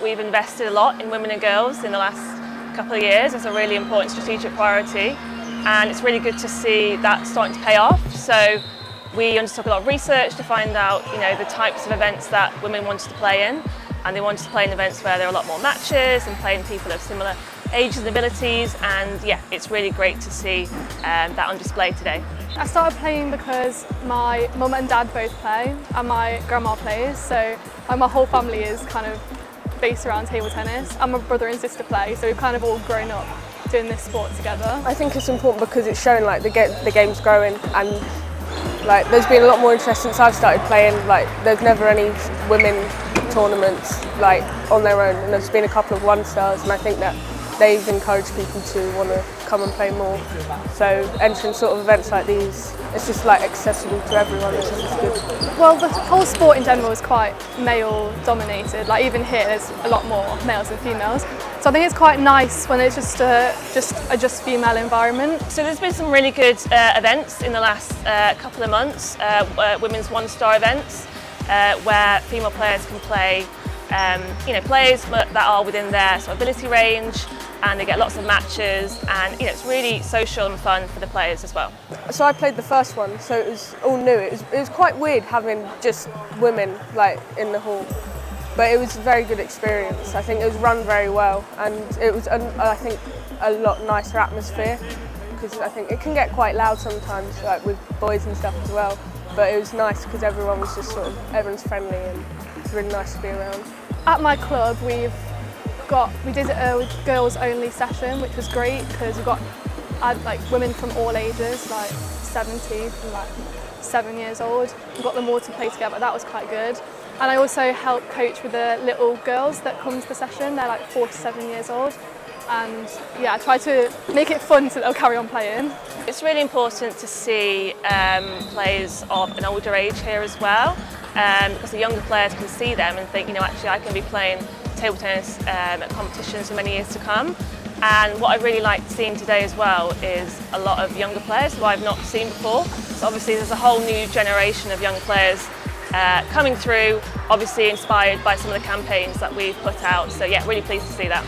we've invested a lot in women and girls in the last couple of years. It's a really important strategic priority, and it's really good to see that starting to pay off. So we undertook a lot of research to find out, the types of events that women wanted to play in, and they wanted to play in events where there are a lot more matches and playing people of similar ages and abilities, and yeah, it's really great to see that on display today. I started playing because my mum and dad both play and my grandma plays, so my whole family is kind of based around table tennis, and my brother and sister play, so we've kind of all grown up doing this sport together. I think it's important because it's showing the game's growing, and there's been a lot more interest since I've started playing. There's never any women tournaments on their own, and there's been a couple of one-stars, and I think that they've encouraged people to want to come and play more. So entering sort of events like these, it's just accessible to everyone, which is good. Well, the whole sport in general is quite male dominated. Even here, there's a lot more males than females. So I think it's quite nice when it's just a female environment. So there's been some really good events in the last couple of months, women's one-star events, where female players can play players that are within their sort of ability range, and they get lots of matches, and it's really social and fun for the players as well. So I played the first one, so it was all new. It was quite weird having just women in the hall, but it was a very good experience. I think it was run very well, and it was I think a lot nicer atmosphere, because I think it can get quite loud sometimes, with boys and stuff as well. But it was nice because everyone was just everyone's friendly, and it's really nice to be around. At my club, we did a girls only session, which was great because we had women from all ages, 70 from 7 years old. We got them all to play together. That was quite good. And I also helped coach with the little girls that come to the session. They're 4 to 7 years old. And yeah, I try to make it fun so they'll carry on playing. It's really important to see players of an older age here as well, because the younger players can see them and think, actually I can be playing table tennis at competitions for many years to come. And what I really liked seeing today as well is a lot of younger players who I've not seen before. So obviously there's a whole new generation of young players coming through, obviously inspired by some of the campaigns that we've put out. So yeah, really pleased to see that.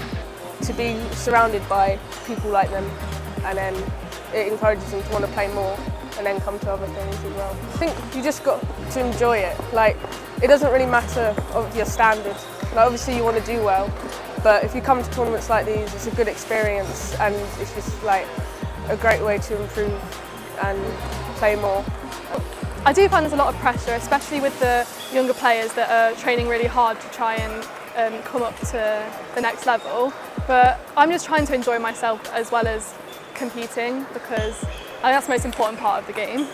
To be surrounded by people like them, and then it encourages them to want to play more and then come to other things as well. I think you just got to enjoy it. It doesn't really matter of your standard. Obviously you want to do well, but if you come to tournaments like these, it's a good experience, and it's just a great way to improve and play more. I do find there's a lot of pressure, especially with the younger players that are training really hard to try and come up to the next level. But I'm just trying to enjoy myself as well as competing, because I think that's the most important part of the game.